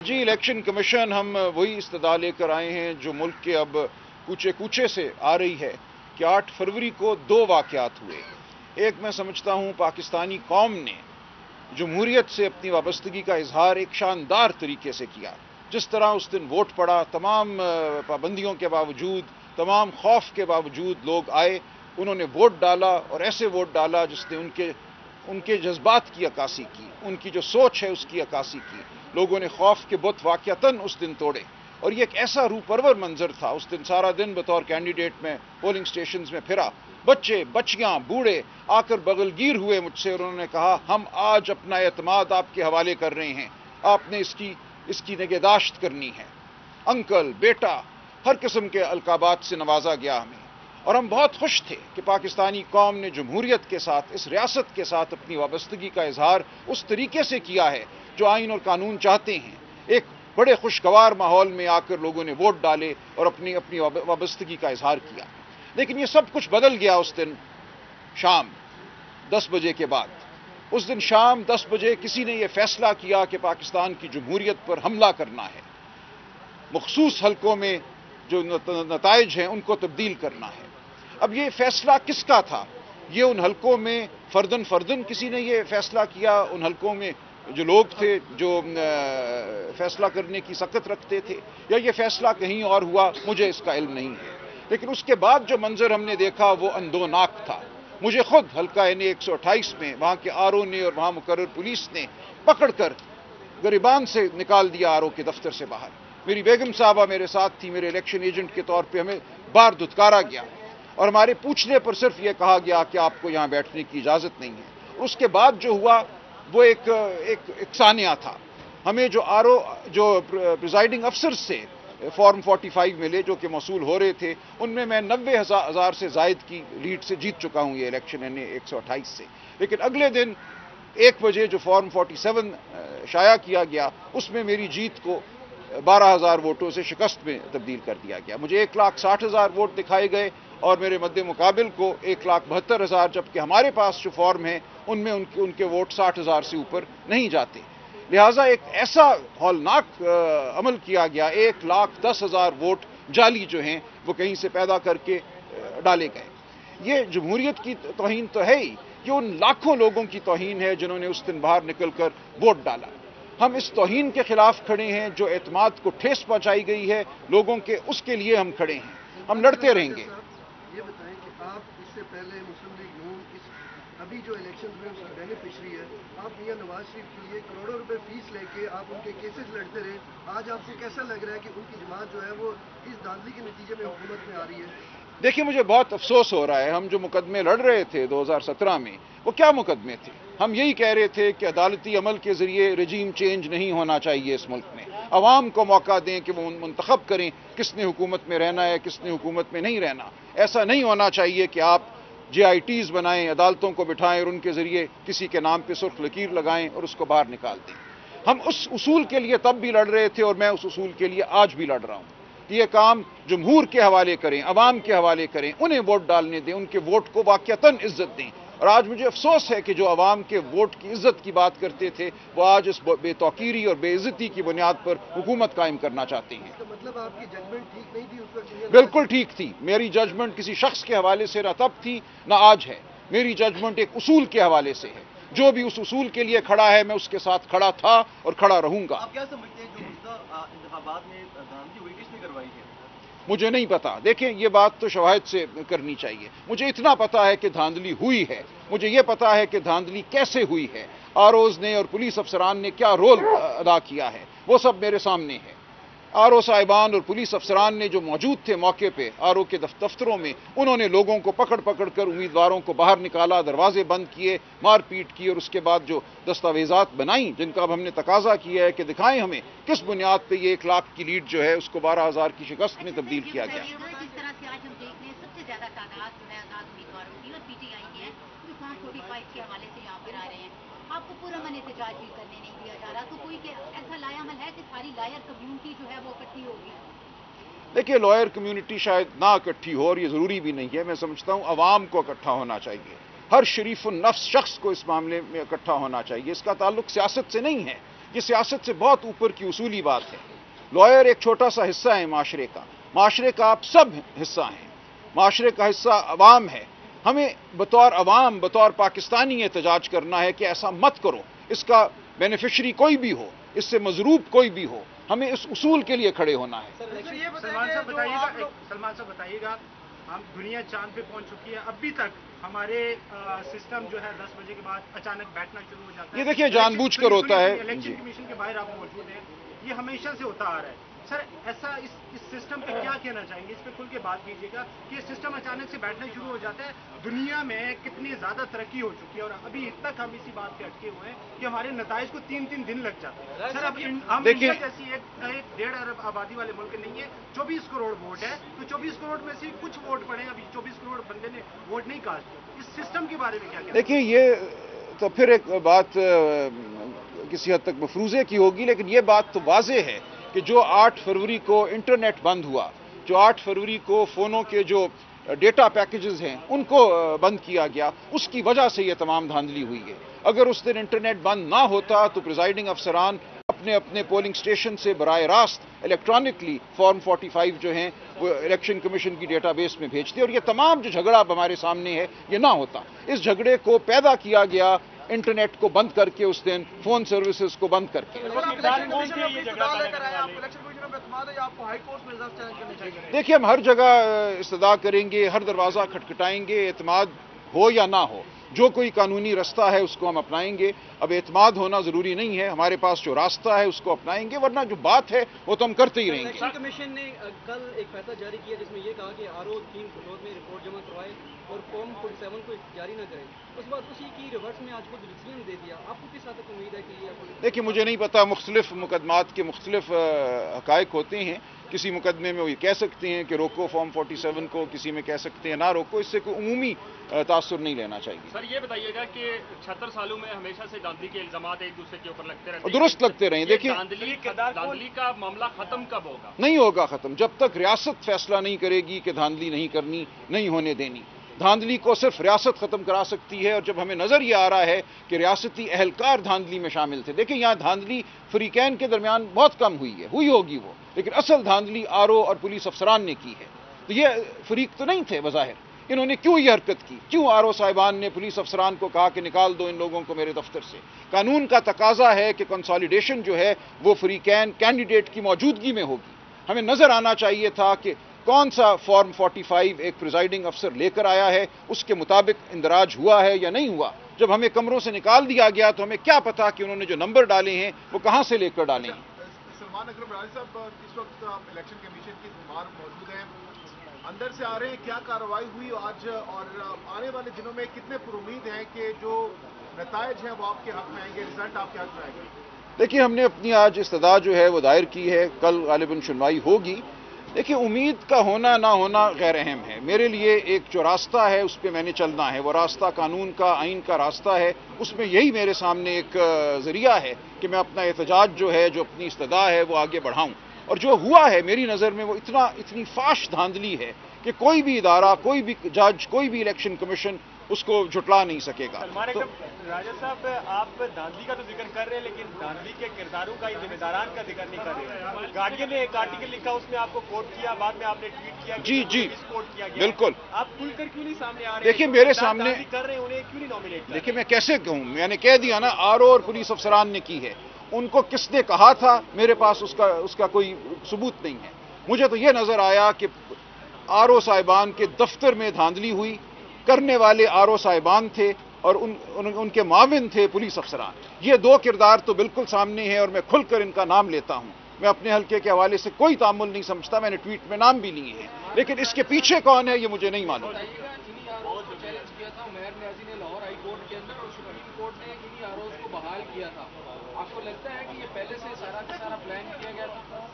جی election commission ہم وہی استدعا لے کر آئے ہیں جو ملک کے اب کوچے کوچے سے آ رہی ہے کہ 8 فروری کو 2 واقعات ہوئے. ایک میں سمجھتا ہوں پاکستانی قوم نے جمہوریت سے اپنی وابستگی کا اظہار ایک شاندار طریقے سے کیا. جس طرح اس دن ووٹ پڑا، تمام پابندیوں کے باوجود، تمام خوف کے باوجود لوگ آئے، انہوں نے ووٹ ڈالا اور ایسے ووٹ ڈالا جس نے ان کے جذبات کی عکاسی کی، ان کی جو سوچ ہے اس کی عکاسی کی. لوگوں نے خوف کے بت واقعتاً اس دن توڑے اور یہ ایک ایسا روح پرور منظر تھا. اس دن سارا دن بطور کینڈیڈیٹ میں پولنگ سٹیشنز میں پھرا. بچے، بچیاں، بوڑھے آ کر بغلگیر ہوئے مجھ سے اور انہوں نے کہا ہم آج اپنا اعتماد آپ کے حوالے کر رہے ہیں، آپ نے اس کی نگہداشت کرنی ہے. انکل، بیٹا، ہر قسم کے القابات سے نوازا گیا ہمیں اور ہم بہت خوش تھے کہ پاکستانی قوم نے جمہوریت کے ساتھ، اس ریاست کے ساتھ اپنی وابستگی کا اظہار اس طریقے سے کیا ہے جو آئین اور قانون چاہتے ہیں. ایک بڑے خوشگوار ماحول میں آ کر لوگوں نے ووٹ ڈالے اور اپنی وابستگی کا اظہار کیا. لیکن یہ سب کچھ بدل گیا اس دن شام 10 بجے کے بعد. اس دن شام 10 بجے کسی نے یہ فیصلہ کیا کہ پاکستان کی جمہوریت پر حملہ کرنا ہے، مخصوص حلقوں میں جو نتائج ہیں ان کو تبدیل کرنا ہے. اب یہ فیصلہ کس کا تھا؟ یہ ان حلقوں میں فردن کسی نے یہ فیصلہ کیا، ان حلقوں میں جو لوگ تھے جو فیصلہ کرنے کی سکت رکھتے تھے، یا یہ فیصلہ کہیں اور ہوا؟ مجھے اس کا علم نہیں ہے. لیکن اس کے بعد جو منظر ہم نے دیکھا وہ اندوناک تھا. مجھے خود حلقہ N128 میں وہاں کے آر او نے اور وہاں مقرر پولیس نے پکڑ کر گریبان سے نکال دیا آر او کے دفتر سے باہر. میری بیگم صاحبہ میرے ساتھ تھی، میرے الیکشن ایجنٹ کے طور پہ ہمیں بار دھتکارا گیا اور ہمارے پوچھنے پر صرف یہ کہا گیا کہ آپ کو یہاں بیٹھنے کی اجازت نہیں ہے. اس کے بعد جو ہوا وہ ایک ثانیہ تھا. ہمیں جو پریزائڈنگ افسر سے فارم 45 ملے جو کہ موصول ہو رہے تھے، ان میں 90,000 سے زائد کی لیڈ سے جیت چکا ہوں یہ الیکشن N128 سے. لیکن اگلے دن 1 بجے جو فارم 47 شائع کیا گیا اس میں میری جیت کو 12,000 ووٹوں سے شکست میں تبدیل کر دیا گیا. مجھے 1,60,000 ووٹ دکھائے گئے اور میرے مد مقابل کو 1,72,000، جبکہ ہمارے پاس جو فارم ہیں ان میں ان کے ووٹ 60,000 سے اوپر نہیں جاتے. لہٰذا ایک ایسا ہولناک عمل کیا گیا، 1,10,000 ووٹ جعلی جو ہیں وہ کہیں سے پیدا کر کے ڈالے گئے. یہ جمہوریت کی توہین تو ہے ہی، یہ ان لاکھوں لوگوں کی توہین ہے جنہوں نے اس دن باہر نکل کر ووٹ ڈالا. ہم اس توہین کے خلاف کھڑے ہیں جو اعتماد کو ٹھیس پہنچائی گئی ہے لوگوں کے، اس کے لیے ہم کھڑے ہیں، ہم لڑتے رہیں گے. یہ بتائیں کہ آپ اس سے پہلے مسلم لیگ نون ابھی جو الیکشن میں اس کی بینیفیشری ہے، آپ میاں نواز شریف کے لیے کروڑوں روپے فیس لے کے آپ ان کے کیسز لڑتے رہے. آج آپ کو کیسا لگ رہا ہے کہ ان کی جماعت جو ہے وہ اس دھاندلی کے نتیجے میں حکومت میں آ رہی ہے؟ دیکھیے مجھے بہت افسوس ہو رہا ہے. ہم جو مقدمے لڑ رہے تھے 2017 میں وہ کیا مقدمے تھے؟ ہم یہی کہہ رہے تھے کہ عدالتی عمل کے ذریعے رجیم چینج نہیں ہونا چاہیے اس ملک میں. عوام کو موقع دیں کہ وہ منتخب کریں کس نے حکومت میں رہنا ہے، کس نے حکومت میں نہیں رہنا. ایسا نہیں ہونا چاہیے کہ آپ JITs بنائیں، عدالتوں کو بٹھائیں اور ان کے ذریعے کسی کے نام پہ سرخ لکیر لگائیں اور اس کو باہر نکال دیں. ہم اس اصول کے لیے تب بھی لڑ رہے تھے اور میں اس اصول کے لیے آج بھی لڑ رہا ہوں کہ یہ کام جمہور کے حوالے کریں، عوام کے حوالے کریں، انہیں ووٹ ڈالنے دیں، ان کے ووٹ کو واقعتاً عزت دیں. اور آج مجھے افسوس ہے کہ جو عوام کے ووٹ کی عزت کی بات کرتے تھے وہ آج اس بے توقیری اور بے عزتی کی بنیاد پر حکومت قائم کرنا چاہتے ہیں. اس کا مطلب آپ کی ججمنٹ ٹھیک نہیں تھی اس وقت؟ بالکل ٹھیک تھی. میری ججمنٹ کسی شخص کے حوالے سے نہ تب تھی نہ آج ہے. میری ججمنٹ ایک اصول کے حوالے سے ہے. جو بھی اس اصول کے لیے کھڑا ہے میں اس کے ساتھ کھڑا تھا اور کھڑا رہوں گا. آپ کیا سمجھتے ہیں جو انتخابات میں دھاندلی ہوئی کس نے کروائی ہے؟ مجھے نہیں پتا. دیکھیں یہ بات تو شواہد سے کرنی چاہیے. مجھے اتنا پتا ہے کہ دھاندلی ہوئی ہے. مجھے یہ پتا ہے کہ دھاندلی کیسے ہوئی ہے، ROs نے اور پولیس افسران نے کیا رول ادا کیا ہے، وہ سب میرے سامنے ہے. RO صاحبان اور پولیس افسران نے جو موجود تھے موقع پہ RO کے دفتروں میں، انہوں نے لوگوں کو پکڑ کر امیدواروں کو باہر نکالا، دروازے بند کیے، مار پیٹ کی اور اس کے بعد جو دستاویزات بنائیں جن کا اب ہم نے تقاضا کیا ہے کہ دکھائیں ہمیں کس بنیاد پہ یہ 1 لاکھ کی لیڈ جو ہے اس کو 12,000 کی شکست میں تبدیل کیا گیا. جس طرح سے آج ہم دیکھ رہے ہیں سب سے زیادہ تعداد جو ہے آزاد امیدواروں کی اور PTI کی ہے جو فارم 45 کے حوالے سے یہاں پر آ رہے ہیں. آپ کو پورا من احتجاج بھی کرنے نہیں دیا جا رہا، تو کوئی ایسا لایا عمل ہے کہ ساری لائر کمیونٹی جو ہے وہ اکٹھی ہوگی؟ دیکھیے لائر کمیونٹی شاید نہ اکٹھی ہو اور یہ ضروری بھی نہیں ہے. میں سمجھتا ہوں عوام کو اکٹھا ہونا چاہیے. ہر شریف النفس شخص کو اس معاملے میں اکٹھا ہونا چاہیے. اس کا تعلق سیاست سے نہیں ہے. یہ سیاست سے بہت اوپر کی اصولی بات ہے. لائر ایک چھوٹا سا حصہ ہے معاشرے کا آپ سب حصہ ہیں. معاشرے کا حصہ عوام ہے. ہمیں بطور عوام، بطور پاکستانی احتجاج کرنا ہے کہ ایسا مت کرو. اس کا بینیفیشری کوئی بھی ہو، اس سے مضروب کوئی بھی ہو، ہمیں اس اصول کے لیے کھڑے ہونا ہے. سلمان صاحب بتائیے گا، ہم دنیا چاند پہ پہنچ چکی ہے، ابھی تک ہمارے سسٹم جو ہے 10 بجے کے بعد اچانک بیٹھنا شروع ہو جاتا ہے. یہ دیکھیں جان بوجھ کر ہوتا ہے. الیکشن کمیشن کے باہر آپ موجود ہیں، یہ ہمیشہ سے ہوتا آ رہا ہے. سر ایسا اس سسٹم پہ کیا کہنا چاہیں گے؟ اس پہ کھل کے بات کیجیے گا کہ یہ سسٹم اچانک سے بیٹھنا شروع ہو جاتا ہے. دنیا میں کتنی زیادہ ترقی ہو چکی ہے اور ابھی تک ہم اسی بات پہ اٹکے ہوئے ہیں کہ ہمارے نتائج کو 3 دن لگ جاتے ہیں. سر اب ہم انڈیا جیسی ایک 1.5 ارب آبادی والے ملک نہیں ہے، 24 کروڑ ووٹ ہے، تو 24 کروڑ میں سے کچھ ووٹ پڑے. ابھی 24 کروڑ بندے نے ووٹ نہیں کاسٹ. اس سسٹم کے بارے میں کیا کہنا؟ دیکھیں یہ تو پھر ایک بات کسی حد تک مفروضے کی ہوگی، لیکن یہ بات تو واضح ہے کہ جو 8 فروری کو انٹرنیٹ بند ہوا، جو 8 فروری کو فونوں کے جو ڈیٹا پیکیجز ہیں ان کو بند کیا گیا، اس کی وجہ سے یہ تمام دھاندلی ہوئی ہے. اگر اس دن انٹرنیٹ بند نہ ہوتا تو پریزائڈنگ افسران اپنے پولنگ اسٹیشن سے براہ راست الیکٹرانکلی فارم 45 جو ہیں وہ الیکشن کمیشن کی ڈیٹا بیس میں بھیجتے، اور یہ تمام جو جھگڑا اب ہمارے سامنے ہے یہ نہ ہوتا. اس جھگڑے کو پیدا کیا گیا انٹرنیٹ کو بند کر کے، اس دن فون سروسز کو بند کر کے. دیکھیے ہم ہر جگہ استدعا کریں گے، ہر دروازہ کھٹکھٹائیں گے. اعتماد ہو یا نہ ہو، جو کوئی قانونی راستہ ہے اس کو ہم اپنائیں گے. اب اعتماد ہونا ضروری نہیں ہے، ہمارے پاس جو راستہ ہے اس کو اپنائیں گے، ورنہ جو بات ہے وہ تو ہم کرتے ہی رہیں گے. الیکشن کمیشن نے کل ایک فیصلہ جاری کیا جس میں یہ کہا کہ RO 3 فروغ میں رپورٹ جمع کروائے اور فارم 47 کو جاری نہ کریں. اس بعد اسی کی ریورس میں آج خود ڈسیزن دے دیا. آپ کو کس حد تک امید ہے کہ یہ؟ دیکھیے مجھے نہیں پتا، مختلف مقدمات کے مختلف حقائق ہوتے ہیں. کسی مقدمے میں وہ یہ کہہ سکتے ہیں کہ روکو فارم 47 کو، کسی میں کہہ سکتے ہیں نہ روکو. اس سے کوئی عمومی تاثر نہیں لینا چاہیے. سر یہ بتائیے گا کہ 76 سالوں میں ہمیشہ سے دھاندلی کے الزامات ایک دوسرے کے اوپر لگتے رہتے ہیں، درست لگتے رہیں. دیکھیے دھاندلی کا معاملہ ختم کب ہوگا؟ نہیں ہوگا ختم جب تک ریاست فیصلہ نہیں کرے گی کہ دھاندلی نہیں کرنی، نہیں ہونے دینی. دھاندلی کو صرف ریاست ختم کرا سکتی ہے، اور جب ہمیں نظر یہ آ رہا ہے کہ ریاستی اہلکار دھاندلی میں شامل تھے. دیکھیں یہاں دھاندلی فریقین کے درمیان بہت کم ہوئی ہوگی وہ، لیکن اصل دھاندلی RO اور پولیس افسران نے کی ہے. تو یہ فریق تو نہیں تھے بظاہر. انہوں نے کیوں یہ حرکت کی؟ کیوں RO صاحبان نے پولیس افسران کو کہا کہ نکال دو ان لوگوں کو میرے دفتر سے؟ قانون کا تقاضا ہے کہ کنسالیڈیشن جو ہے وہ فریقین کینڈیڈیٹ کی موجودگی میں ہوگی. ہمیں نظر آنا چاہیے تھا کہ کون سا فارم 45 ایک پریزائڈنگ افسر لے کر آیا ہے، اس کے مطابق اندراج ہوا ہے یا نہیں ہوا. جب ہمیں کمروں سے نکال دیا گیا تو ہمیں کیا پتا کہ انہوں نے جو نمبر ڈالے ہیں وہ کہاں سے لے کر ڈالے ہیں. سلمان اکرم راضی صاحب اس وقت الیکشن کمیشن کی باہر موجود ہیں، اندر سے آ رہے ہیں، کیا کارروائی ہوئی آج اور آنے والے دنوں میں کتنے پر امید ہیں کہ جو نتائج ہیں وہ آپ کے حق میں آئیں گے، رزلٹ آپ کے حق میں آئے گا؟ دیکھیے ہم نے اپنی آج استدعا جو ہے وہ دائر کی ہے، کل غالباً سنوائی ہوگی. دیکھیے امید کا ہونا نہ ہونا غیر اہم ہے. میرے لیے ایک جو راستہ ہے اس پہ میں نے چلنا ہے، وہ راستہ قانون کا، آئین کا راستہ ہے. اس میں یہی میرے سامنے ایک ذریعہ ہے کہ میں اپنا احتجاج جو ہے، جو اپنی استدعا ہے وہ آگے بڑھاؤں. اور جو ہوا ہے میری نظر میں وہ اتنی فاش دھاندلی ہے کہ کوئی بھی ادارہ، کوئی بھی جج، کوئی بھی الیکشن کمیشن اس کو جھٹلا نہیں سکے گا. راجہ صاحب آپ دھاندلی کا تو ذکر کر رہے ہیں، لیکن دھاندلی کے کرداروں کا، ذمہ داران کا ذکر نہیں کر رہے. گارڈین نے ایک آرٹیکل لکھا، اس میں آپ کو کوٹ کیا، بعد میں آپ نے ٹویٹ کیا جی کوٹ کیا گیا. بالکل. آپ کھل کر کیوں نہیں سامنے آ رہے؟ دیکھیے میرے سامنے کر رہے ہیں، انہیں کیوں نہیں نامینیٹ کر رہے؟ دیکھیے میں کیسے کہوں، میں نے کہہ دیا نا RO اور پولیس افسران نے کی ہے. ان کو کس نے کہا تھا میرے پاس اس کا کوئی ثبوت نہیں ہے. مجھے تو یہ نظر آیا کہ RO صاحبان کے دفتر میں دھاندلی ہوئی، کرنے والے RO صاحبان تھے اور ان کے معاون تھے پولیس افسران. یہ دو کردار تو بالکل سامنے ہیں اور میں کھل کر ان کا نام لیتا ہوں. میں اپنے حلقے کے حوالے سے کوئی تعامل نہیں سمجھتا، میں نے ٹویٹ میں نام بھی لیے ہیں، لیکن اس کے پیچھے کون ہے یہ مجھے نہیں معلوم. چیلنج کیا تھا عمیر نیازی نے لاہور ہائی کورٹ کے اندر، اور سپریم کورٹ نے انہی ROs کو بحال کیا تھا. آپ کو لگتا ہے کہ یہ پہلے سے سارا کا سارا پلان کیا گیا تھا؟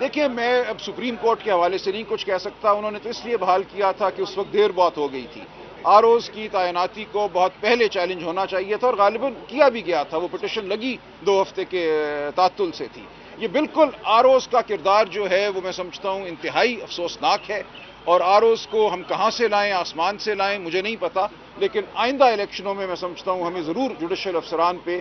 دیکھیے میں اب سپریم کورٹ کے حوالے سے نہیں کچھ کہہ سکتا. انہوں نے تو اس لیے بحال کیا تھا کہ اس وقت دیر بہت ہو گئی تھی. ROs کی تعیناتی کو بہت پہلے چیلنج ہونا چاہیے تھا اور غالباً کیا بھی گیا تھا. وہ پٹیشن لگی 2 ہفتے کے تعطل سے تھی. یہ بالکل ROs کا کردار جو ہے وہ میں سمجھتا ہوں انتہائی افسوسناک ہے. اور ROs کو ہم کہاں سے لائیں، آسمان سے لائیں، مجھے نہیں پتا، لیکن آئندہ الیکشنوں میں میں سمجھتا ہوں ہمیں ضرور جوڈیشل افسران پہ